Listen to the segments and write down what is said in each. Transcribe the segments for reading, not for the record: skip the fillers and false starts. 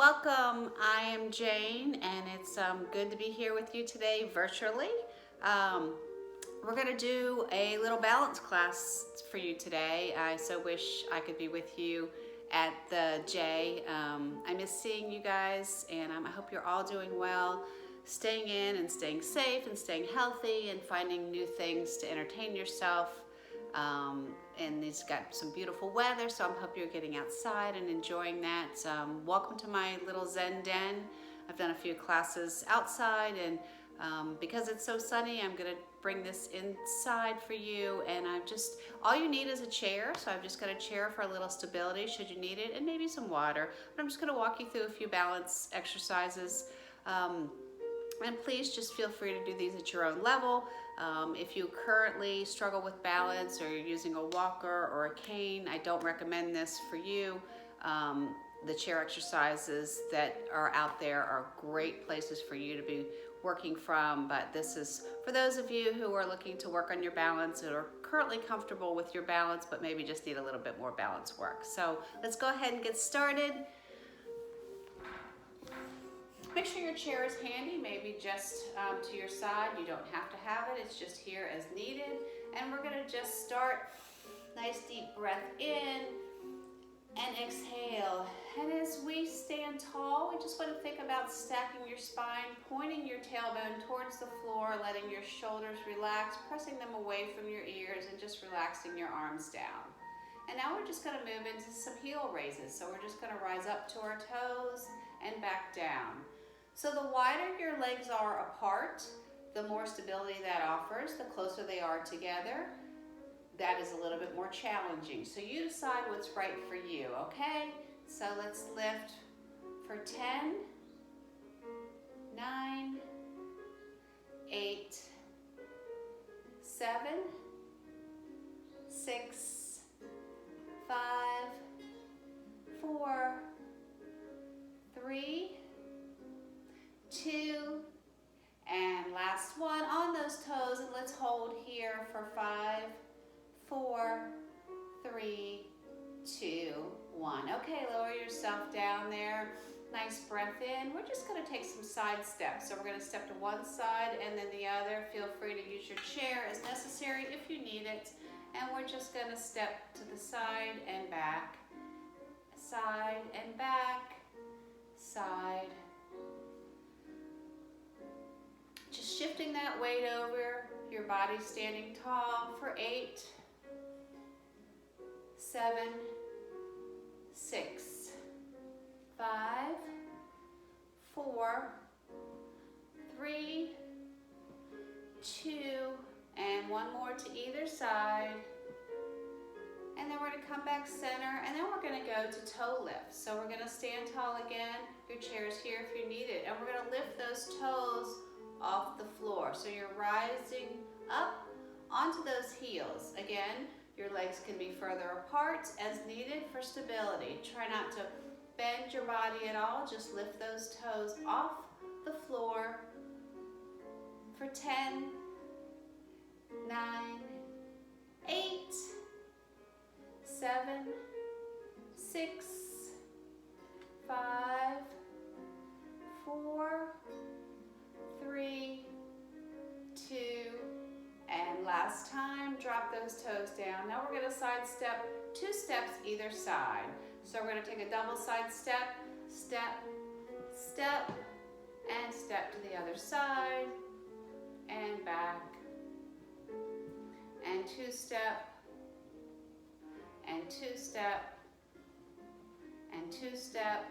welcome. I am Jane, and it's good to be here with you today virtually. Um, we're going to do a little balance class for you today. I so wish I could be with you at the J. I miss seeing you guys, and I hope you're all doing well, staying in and staying safe and staying healthy and finding new things to entertain yourself. And it's got some beautiful weather, so I hope you're getting outside and enjoying that. Welcome to my little Zen den. I've done a few classes outside, and because it's so sunny, I'm gonna bring this inside for you. And all you need is a chair, so I've just got a chair for a little stability should you need it, and maybe some water. But I'm just gonna walk you through a few balance exercises. And please just feel free to do these at your own level. If you currently struggle with balance or you're using a walker or a cane, I don't recommend this for you. The chair exercises that are out there are great places for you to be working from, but this is for those of you who are looking to work on your balance and are currently comfortable with your balance, but maybe just need a little bit more balance work. So let's go ahead and get started. Make sure your chair is handy, maybe just to your side. You don't have to have it, it's just here as needed. And we're gonna just start, nice deep breath in and exhale. And as we stand tall, we just wanna think about stacking your spine, pointing your tailbone towards the floor, letting your shoulders relax, pressing them away from your ears, and just relaxing your arms down. And now we're just gonna move into some heel raises. So we're just gonna rise up to our toes and back down. So the wider your legs are apart, the more stability that offers. The closer they are together, that is a little bit more challenging. So you decide what's right for you, okay? So let's lift for 10, 9, 8, 7, 6, 5, 4, 3, 2, and last one on those toes, and let's hold here for 5, 4, 3, 2, 1. Okay, lower yourself down there. Nice breath in. We're just going to take some side steps. So we're going to step to one side and then the other. Feel free to use your chair as necessary if you need it. And we're just going to step to the side and back, side and back, side. Just shifting that weight over, your body standing tall for 8, 7, 6, 5, 4, 3, 2, and one more to either side. And then we're going to come back center, and then we're going to go to toe lift. So we're going to stand tall again. Your chair is here if you need it. And we're going to lift those toes off the floor. So you're rising up onto those heels. Again, your legs can be further apart as needed for stability. Try not to bend your body at all. Just lift those toes off the floor for 10, 9, 8, 7, 6, 5, 4, 3, 2, and last time, drop those toes down. Now we're going to side step 2 steps either side. So we're going to take a double side step, step, step, and step to the other side, and back, and 2 step, and 2 step, and 2 step.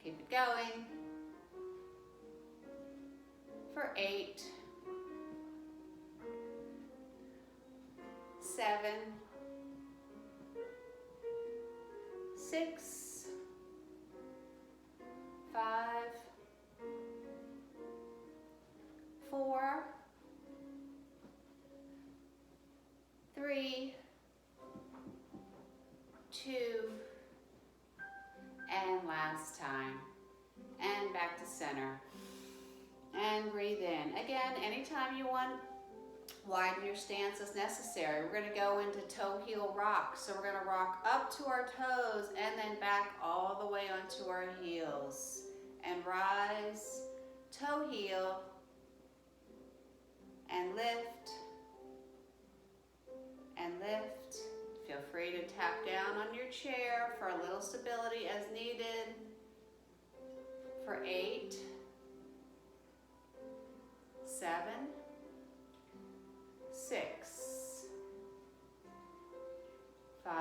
Keep it going. For 8, 7, 6, 5, 4, 3, 2, and last time. And back to center. And breathe in. Again, anytime you want Widen your stance as necessary. We're going to go into toe heel rock. So we're going to rock up to our toes and then back all the way onto our heels. And rise, toe heel, and lift, and lift. Feel free to tap down on your chair for a little stability as needed. For 8, 7, 6, 5,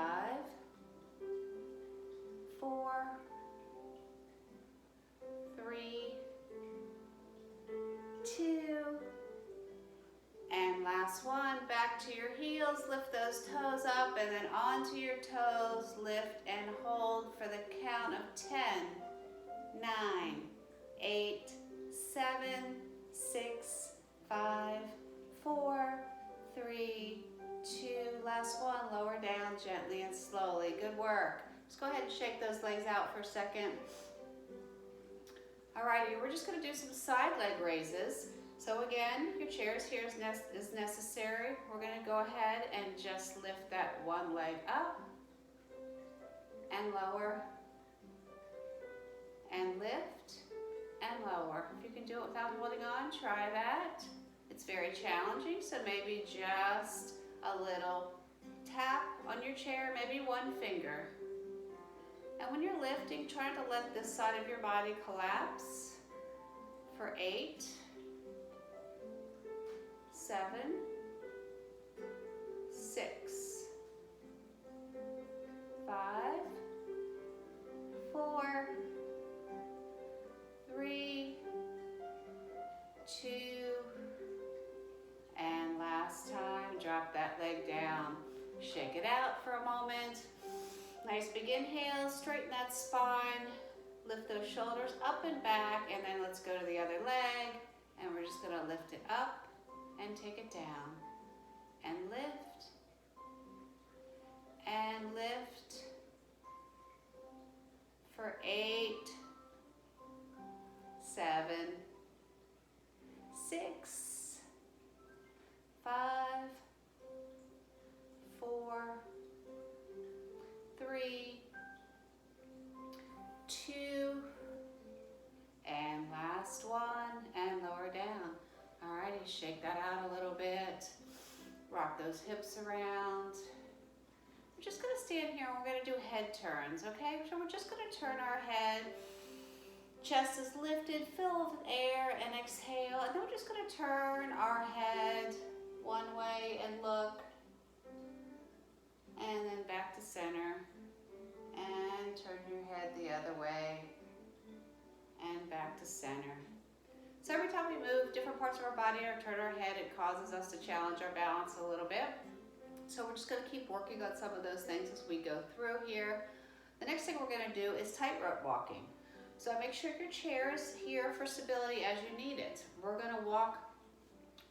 4, 3, 2, and last one. Back to your heels, lift those toes up and then onto your toes, lift and hold for the count of 10, 9, 8, 7, 6, 5, 4, 3, 2, last one. Lower down gently and slowly. Good work. Just go ahead and shake those legs out for a second. Alrighty, we're just going to do some side leg raises. So again, your chair is here as necessary. We're going to go ahead and just lift that one leg up and lower and lift and lower. If you can do it without holding on, try that. It's very challenging, so maybe just a little tap on your chair, maybe one finger. And when you're lifting, try to let this side of your body collapse for 8, 7, 6, 5, 4, 3, 2, and last time, drop that leg down. Shake it out for a moment. Nice big inhale, straighten that spine, lift those shoulders up and back, and then let's go to the other leg, and we're just gonna lift it up and take it down, and lift, for 8, 7, 6, 5, 4, 3, 2, and last one, and lower down. Alrighty, shake that out a little bit. Rock those hips around. We're just gonna stand here and we're gonna do head turns, okay? So we're just gonna turn our head. Chest is lifted, fill with air, and exhale. And then we're just gonna turn our head one way and look. And then back to center. And turn your head the other way. And back to center. So every time we move different parts of our body or turn our head, it causes us to challenge our balance a little bit. So we're just going to keep working on some of those things as we go through here. The next thing we're going to do is tightrope walking. So make sure your chair is here for stability as you need it. We're going to walk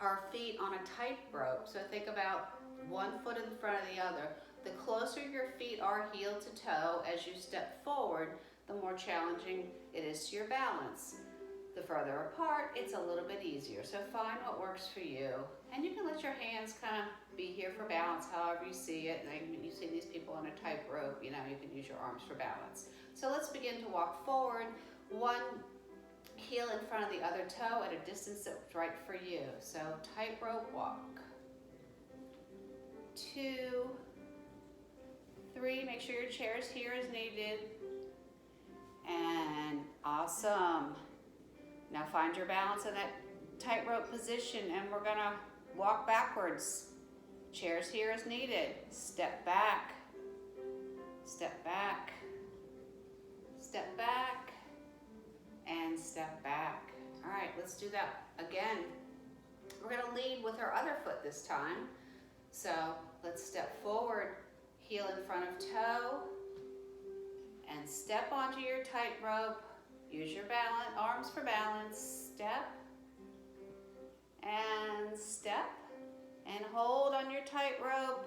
our feet on a tightrope. So think about one foot in front of the other. The closer your feet are heel to toe as you step forward, the more challenging it is to your balance. The further apart, it's a little bit easier. So find what works for you. And you can let your hands kind of be here for balance however you see it. Like when you see these people on a tightrope, you know, you can use your arms for balance. So let's begin to walk forward. One heel in front of the other toe at a distance that's right for you. So tightrope walk. 2, 3, make sure your chair is here as needed. And awesome. Now find your balance in that tightrope position and we're gonna walk backwards. Chairs here as needed. Step back, step back, step back, and step back. All right, let's do that again. We're gonna lead with our other foot this time. So let's step forward, heel in front of toe, and step onto your tightrope. Use your balance, arms for balance. Step, and hold on your tightrope.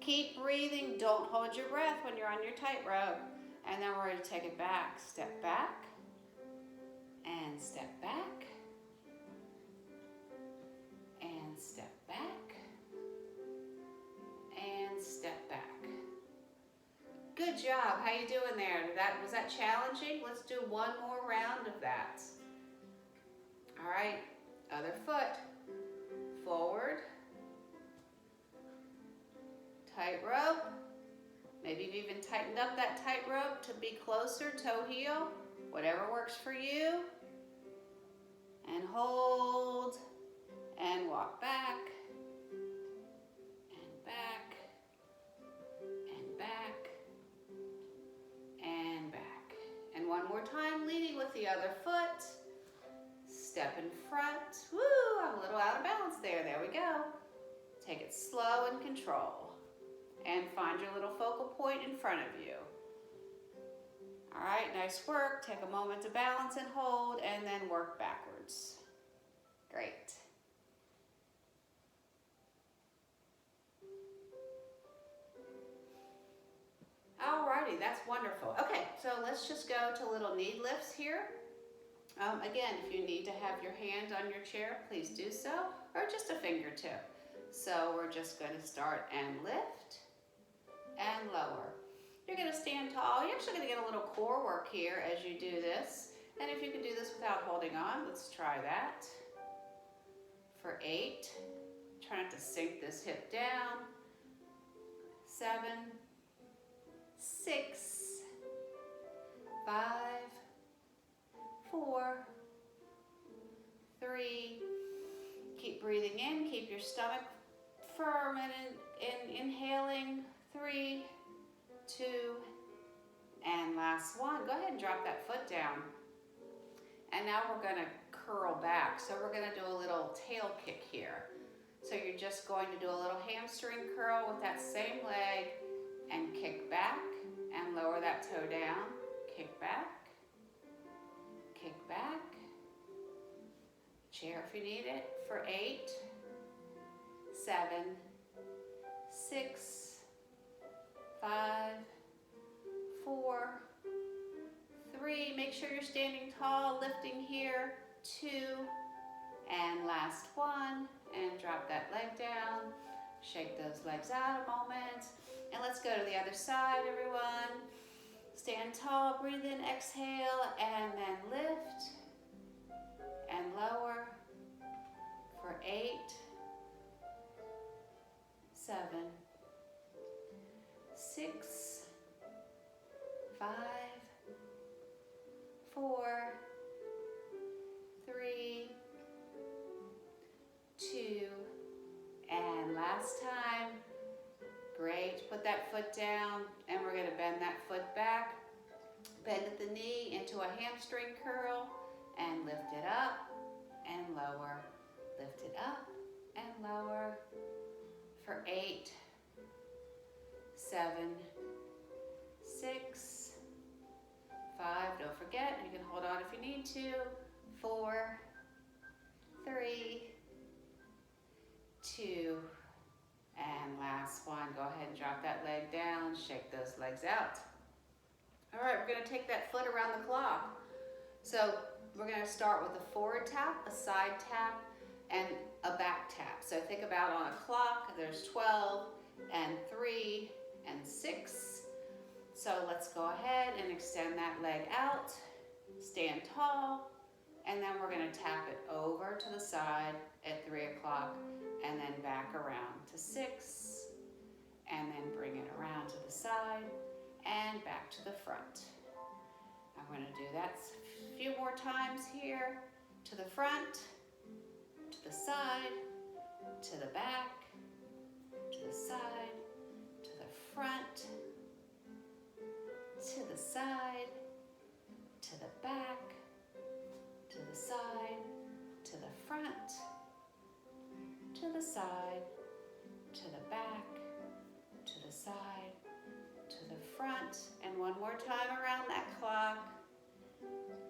Keep breathing. Don't hold your breath when you're on your tightrope. And then we're going to take it back. Step back, and step back, and step back, Good job. How you doing there? Was that challenging? Let's do one more round of that. All right, other foot. Forward. Tightrope. Maybe you've even tightened up that tightrope to be closer, toe heel. Whatever works for you. And hold. And walk back. And back. And back. And back. And one more time, leading with the other foot. Step in front. Woo, I'm a little out of balance there. There we go. Take it slow and control. And find your little focal point in front of you. All right, nice work. Take a moment to balance and hold, and then work backwards. Great. Alrighty, that's wonderful. Okay, so let's just go to little knee lifts here. Again, if you need to have your hand on your chair, please do so, or just a fingertip. So we're just going to start and lift and lower. You're going to stand tall. You're actually going to get a little core work here as you do this. And if you can do this without holding on, let's try that. For 8, try not to sink this hip down. 7, 6, 5, 4, 3. Keep breathing in. Keep your stomach firm and inhaling. 3, 2, and last one. Go ahead and drop that foot down. And now we're going to curl back. So we're going to do a little tail kick here. So you're just going to do a little hamstring curl with that same leg and kick back and lower that toe down. Kick back. Kick back. Chair if you need it. For 8, 7, 6, 5, 4, 3. Make sure you're standing tall, lifting here. 2, and last one. And drop that leg down. Shake those legs out a moment. And let's go to the other side, everyone. Stand tall, breathe in, exhale, and then lift and lower for 8, 7, 6, 5, 4, 3, 2, and last time. Great, put that foot down and we're going to bend that foot back. Bend at the knee into a hamstring curl and lift it up and lower. Lift it up and lower for 8, 7, 6, 5, don't forget, you can hold on if you need to, 4, 3, 2, and last one. Go ahead and drop that leg down, shake those legs out. All right, we're going to take that foot around the clock. So we're going to start with a forward tap, a side tap, and a back tap. So think about on a clock, there's 12 and 3 and 6. So let's go ahead and extend that leg out, stand tall, and then we're going to tap it over to the side at 3 o'clock and then back around to 6 and then bring it around to the side and back to the front. I'm going to do that a few more times here. To the front, to the side, to the back, to the side, to the front, to the side, to the back, to the side, to the front, to the side, to the back, to the side, to the front, and one more time around that clock,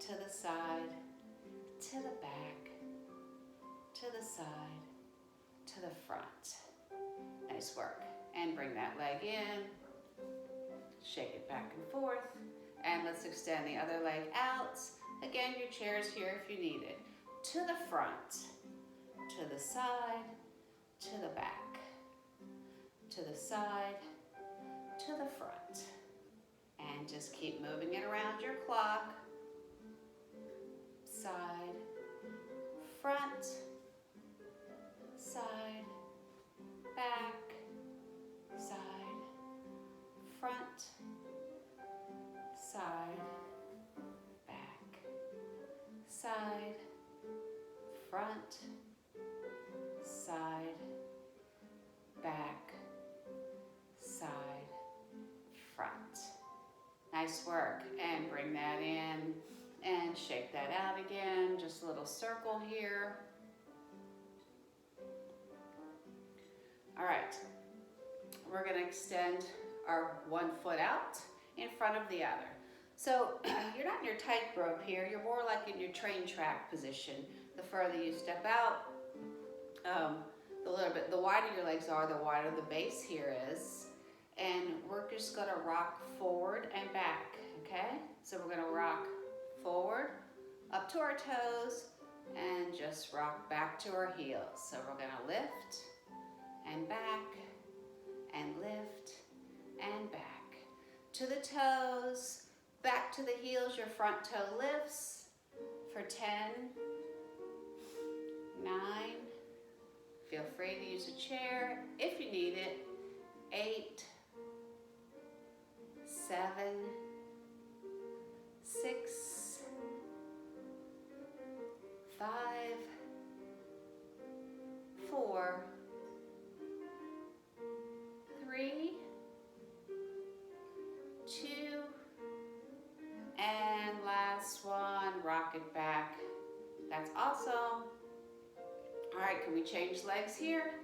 to the side, to the back, to the side, to the front. Nice work. And bring that leg in, shake it back and forth, and let's extend the other leg out. Again, your chair is here if you need it. To the front, to the side, to the back, to the side, to the front. And just keep moving it around your clock. Side, front, side, back, side, front, side, back, side, front, side, back, side, front. Nice work. And bring that in and shake that out again. Just a little circle here. All right. We're going to extend our one foot out in front of the other. So you're not in your tightrope here. You're more like in your train track position. The further you step out, the wider your legs are, the wider the base here is. And we're just gonna rock forward and back, okay? So we're gonna rock forward, up to our toes, and just rock back to our heels. So we're gonna lift and back, and lift and back. To the toes, back to the heels, your front toe lifts for 10, 9, feel free to use a chair if you need it, 8, 7, 6, 5, 4, 3, 2, and last one, rock it back. That's awesome. All right, can we change legs here?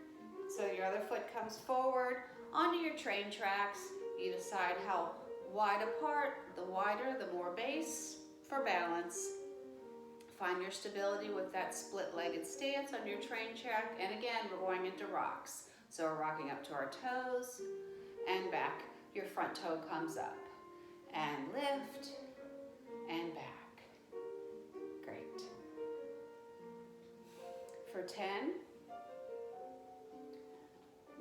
So your other foot comes forward onto your train tracks. You decide how wide apart, the wider, the more base for balance. Find your stability with that split-legged stance on your train track. And again, we're going into rocks. So we're rocking up to our toes and back. Your front toe comes up and lift and back. Great. For 10,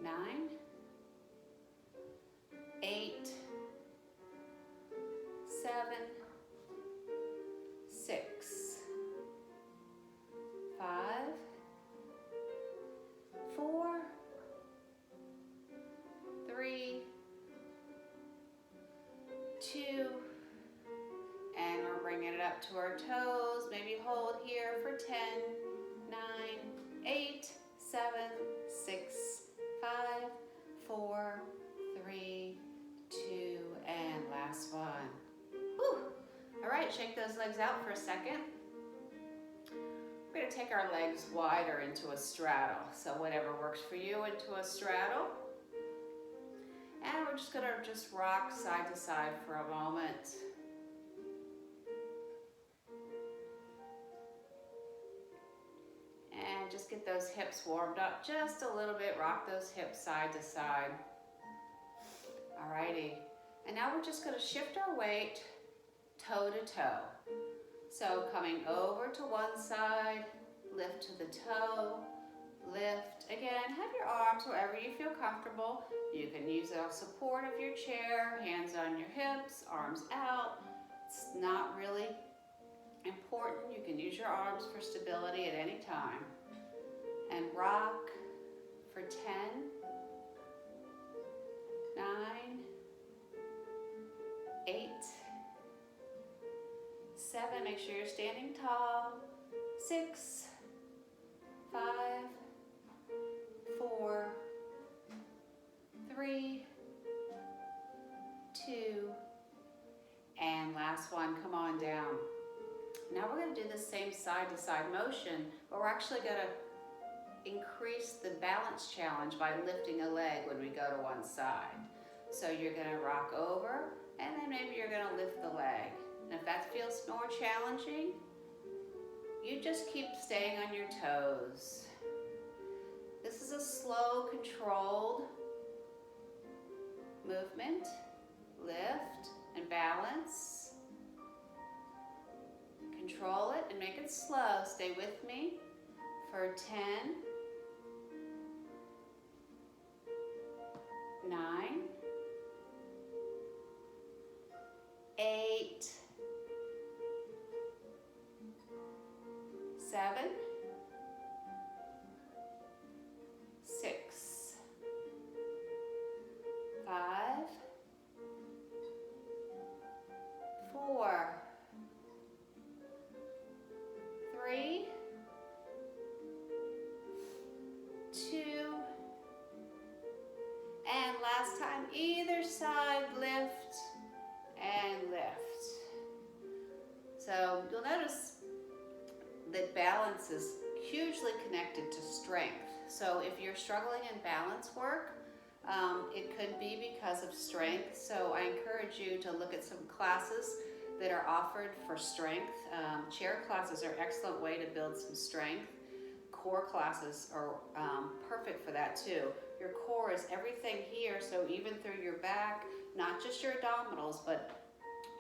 9, 8, 7, 6, 5, 4, 3, 2, and we're bringing it up to our toes. Maybe hold here for 10, 9, 8, 7, 6, 5, 4, 3, 2, and last one. Whew. All right, shake those legs out for a second. We're going to take our legs wider into a straddle. So whatever works for you into a straddle. And we're just going to rock side to side for a moment. And just get those hips warmed up just a little bit. Rock those hips side to side. Alrighty. And now we're just going to shift our weight toe to toe. So coming over to one side, lift to the toe, lift. Again, have your arms wherever you feel comfortable. You can use the support of your chair, hands on your hips, arms out. It's not really important. You can use your arms for stability at any time. And rock for 10, 9, 8, 7, make sure you're standing tall, 6, 5, 4, 3, 2, and last one, come on down. Now we're going to do the same side-to-side motion, but we're actually going to increase the balance challenge by lifting a leg when we go to one side. So you're going to rock over, and then maybe you're going to lift the leg. And if that feels more challenging, you just keep staying on your toes. This is a slow, controlled movement. Lift and balance. Control it and make it slow. Stay with me for 10, 9, 7, 6, 5, 4, 3, 2, and last time, either side, lift and lift. So you'll notice that balance is hugely connected to strength. So if you're struggling in balance work, it could be because of strength. So I encourage you to look at some classes that are offered for strength. Chair classes are an excellent way to build some strength. Core classes are perfect for that too. Your core is everything here, so even through your back, not just your abdominals, but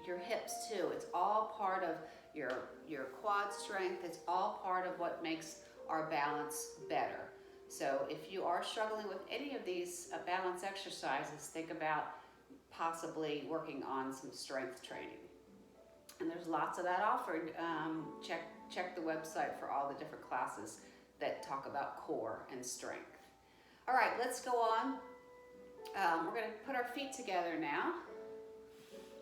your hips too. It's all part of your quad strength. It's all part of what makes our balance better. So if you are struggling with any of these balance exercises, think about possibly working on some strength training. And there's lots of that offered. Check the website for all the different classes that talk about core and strength. All right, let's go on. We're going to put our feet together now.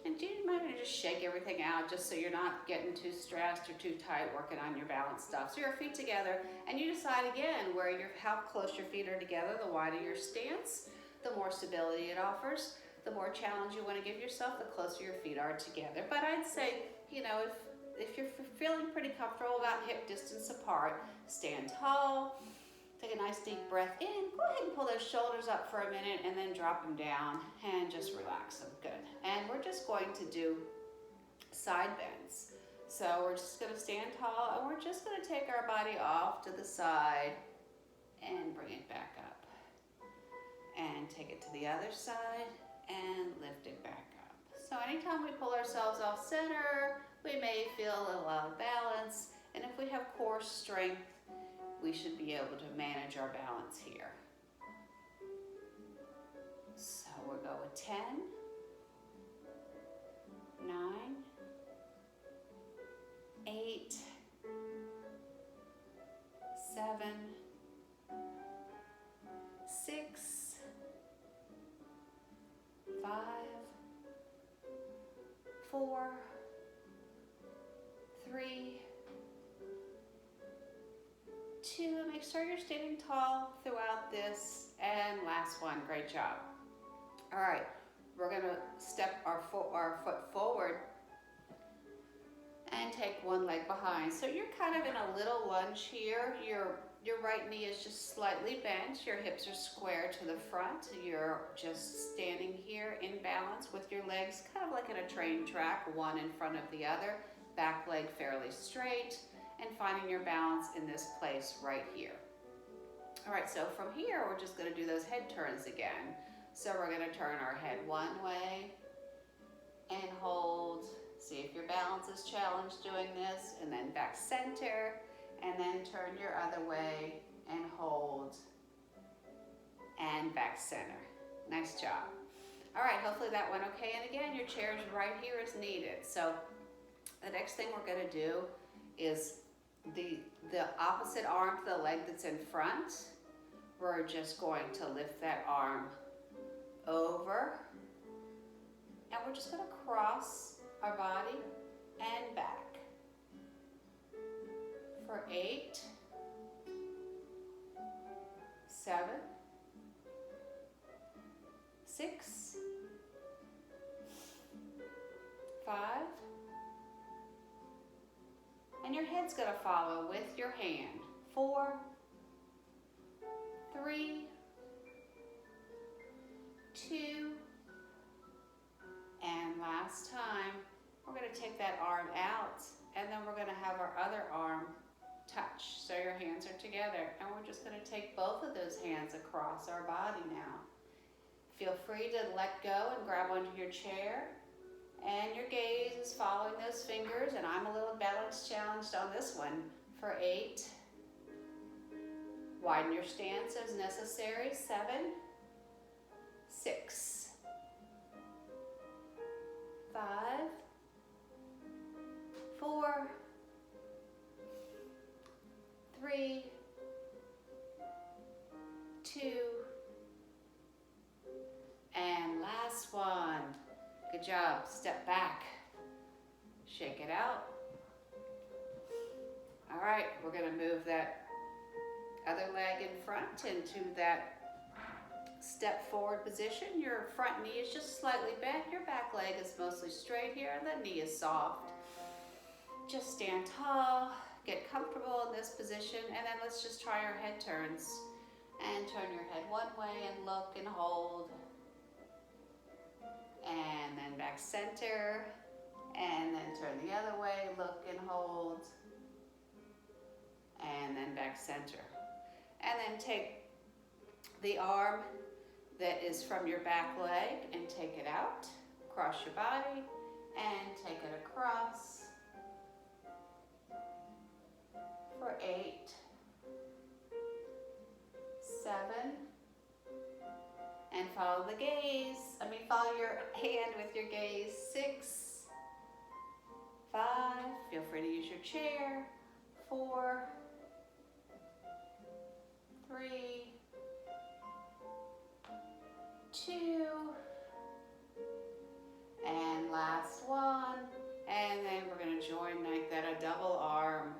And do you mind to just shake everything out just so you're not getting too stressed or too tight working on your balance stuff. So your feet together, and you decide again how close your feet are together. The wider your stance, the more stability it offers. The more challenge you want to give yourself, the closer your feet are together. But I'd say, if you're feeling pretty comfortable about hip distance apart, stand tall. Take a nice deep breath in. Go ahead and pull those shoulders up for a minute and then drop them down and just relax them. Good. And we're just going to do side bends. So we're just going to stand tall and we're just going to take our body off to the side and bring it back up. And take it to the other side and lift it back up. So anytime we pull ourselves off center, we may feel a little out of balance. And if we have core strength, we should be able to manage our balance here. So we'll go with 10, 9, 8, 7, 6, 5, 4, 3, 2, make sure you're standing tall throughout this, and last one, great job. All right, we're gonna step our foot forward and take one leg behind. So you're kind of in a little lunge here. Your right knee is just slightly bent, your hips are square to the front. You're just standing here in balance with your legs kind of like in a train track, one in front of the other, back leg fairly straight, and finding your balance in this place right here. All right, so from here, we're just gonna do those head turns again. So we're gonna turn our head one way and hold. See if your balance is challenged doing this, and then back center, and then turn your other way and hold, and back center. Nice job. All right, hopefully that went okay. And again, your chair is right here as needed. So the next thing we're gonna do is the opposite arm to the leg that's in front. We're just going to lift that arm over, and we're just gonna cross our body and back for 8, 7, 6, 5, and your head's going to follow with your hand. 4, 3, 2, and last time, we're going to take that arm out, and then we're going to have our other arm touch. So your hands are together, and we're just going to take both of those hands across our body now. Feel free to let go and grab onto your chair, and your gaze is following those fingers, and I'm a little balance challenged on this one. For 8, widen your stance as necessary. 7, 6, 5, 4, 3, 2, and last one. Good job. Step back. Shake it out. All right, we're going to move that other leg in front into that step forward position. Your front knee is just slightly bent. Your back leg is mostly straight here, and the knee is soft. Just stand tall, get comfortable in this position, and then let's just try our head turns. And turn your head one way and look and hold. And then back center. And then turn the other way, look and hold. And then back center. And then take the arm that is from your back leg and take it out, across your body, and take it across for 8, 7, and follow the gaze. Follow your hand with your gaze. 6, 5, feel free to use your chair. 4, 3, 2, and last one. And then we're going to join like that, a double arm.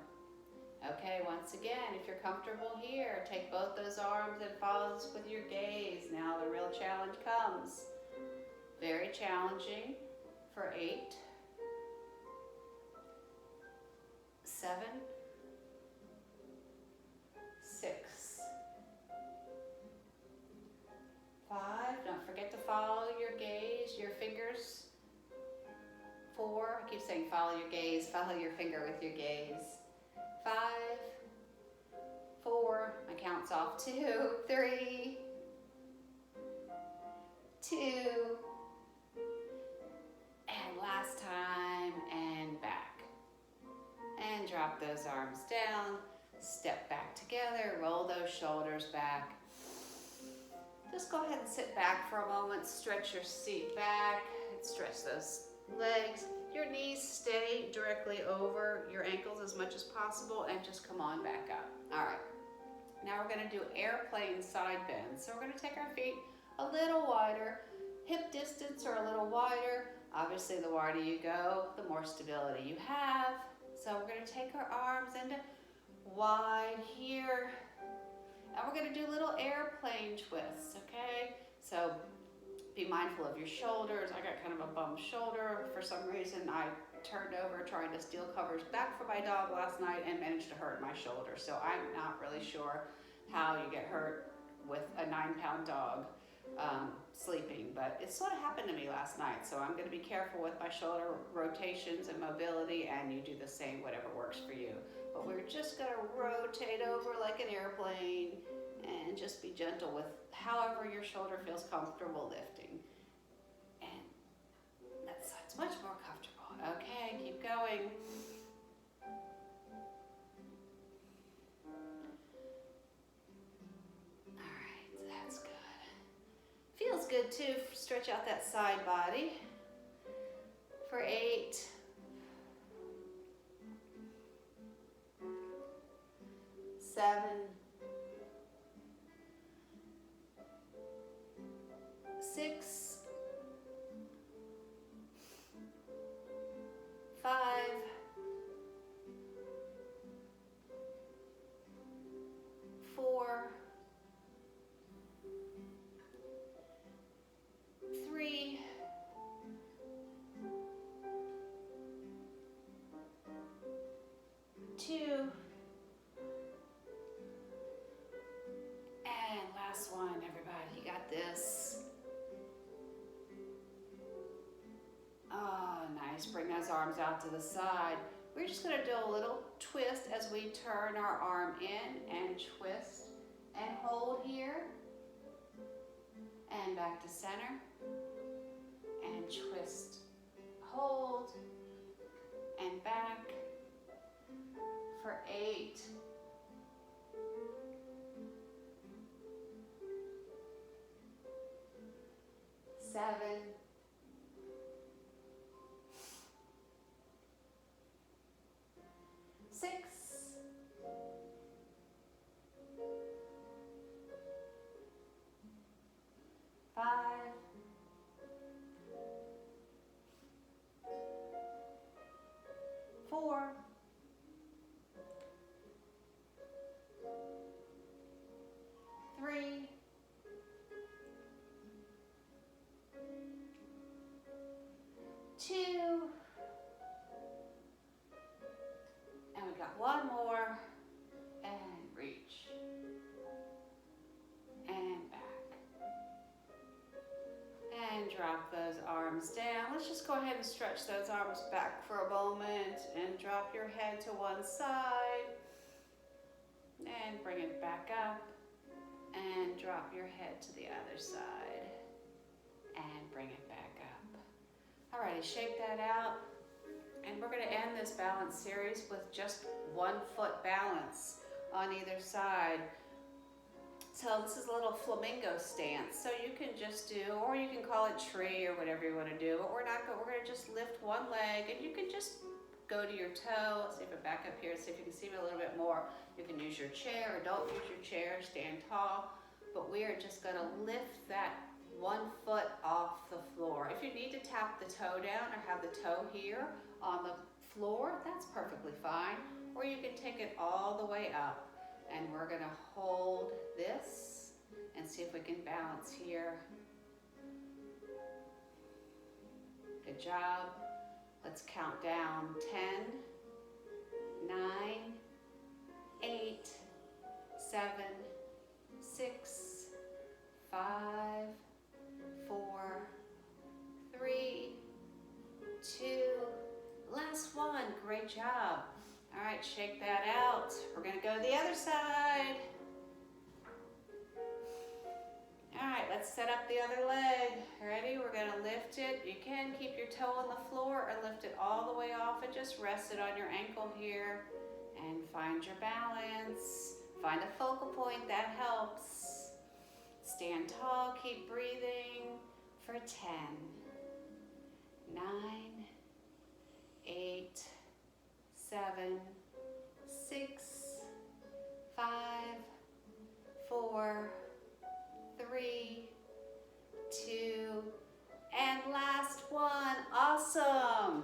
Okay, once again, if you're comfortable here, take both those arms and follow this with your gaze. Now the real challenge comes. Very challenging for 8, 7, 6, 5. Don't forget to follow your gaze, your fingers. 4, I keep saying follow your gaze, follow your finger with your gaze. 5, 4, my count's off. 2, 3, 2, and last time, and back. And drop those arms down, step back together, roll those shoulders back. Just go ahead and sit back for a moment, stretch your seat back, and stretch those legs. Your knees stay directly over your ankles as much as possible, and just come on back up. All right, now we're gonna do airplane side bends. So we're gonna take our feet a little wider, hip distance or a little wider. Obviously, the wider you go, the more stability you have. So we're gonna take our arms into wide here, and we're gonna do little airplane twists, okay? So be mindful of your shoulders. I got kind of a bum shoulder. For some reason, I turned over trying to steal covers back for my dog last night and managed to hurt my shoulder. So I'm not really sure how you get hurt with a 9-pound dog sleeping, but it sort of happened to me last night. So I'm going to be careful with my shoulder rotations and mobility, and you do the same, whatever works for you. But we're just going to rotate over like an airplane and just be gentle with however your shoulder feels comfortable lifting. And that side's much more comfortable. Okay, keep going. All right, that's good. Feels good too. Stretch out that side body for 8, 7, 6, 5, 4, 3, 2, and last one, everybody. You got this. Oh, nice. Bring those arms out to the side. We're just going to do a little twist as we turn our arm in and twist and hold here and back to center and twist, hold and back for 8, 7, 6, 4, 3, 2, and we got one more, and reach, and back, and drop those arms down. Let's just go ahead and stretch those arms back for a moment, and drop your head to one side, and bring it back up, and drop your head to the other side, and bring it back up. Alrighty, shake that out. And we're going to end this balance series with just 1 foot balance on either side. So this is a little flamingo stance. So you can just do, or you can call it tree or whatever you want to do, but we're going to just lift one leg, and you can just go to your toe. Let's see if I back up here, see if you can see me a little bit more. You can use your chair or don't use your chair, stand tall. But we are just going to lift that 1 foot off the floor. If you need to tap the toe down or have the toe here on the floor, that's perfectly fine. Or you can take it all the way up. And we're gonna hold this and see if we can balance here. Good job. Let's count down 10, 9, 8, 7, 6, 5, 4, 3, 2, last one. Great job. All right, shake that out. We're gonna go to the other side. All right, let's set up the other leg. Ready? We're gonna lift it. You can keep your toe on the floor or lift it all the way off and just rest it on your ankle here and find your balance. Find a focal point, that helps. Stand tall, keep breathing for 10, 9, 8, 7, 6, 5, 4, 3, 2, and last one. Awesome.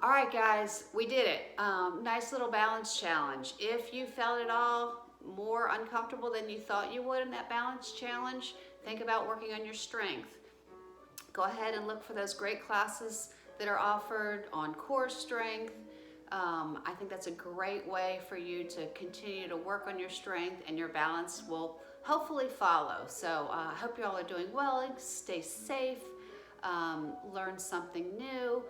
All right, guys, we did it. Nice little balance challenge. If you felt at all more uncomfortable than you thought you would in that balance challenge, think about working on your strength. Go ahead and look for those great classes that are offered on core strength. I think that's a great way for you to continue to work on your strength, and your balance will hopefully follow. So I hope you all are doing well. Stay safe, learn something new.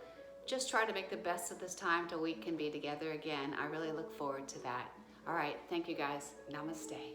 Just try to make the best of this time till we can be together again. I really look forward to that. All right, thank you guys. Namaste.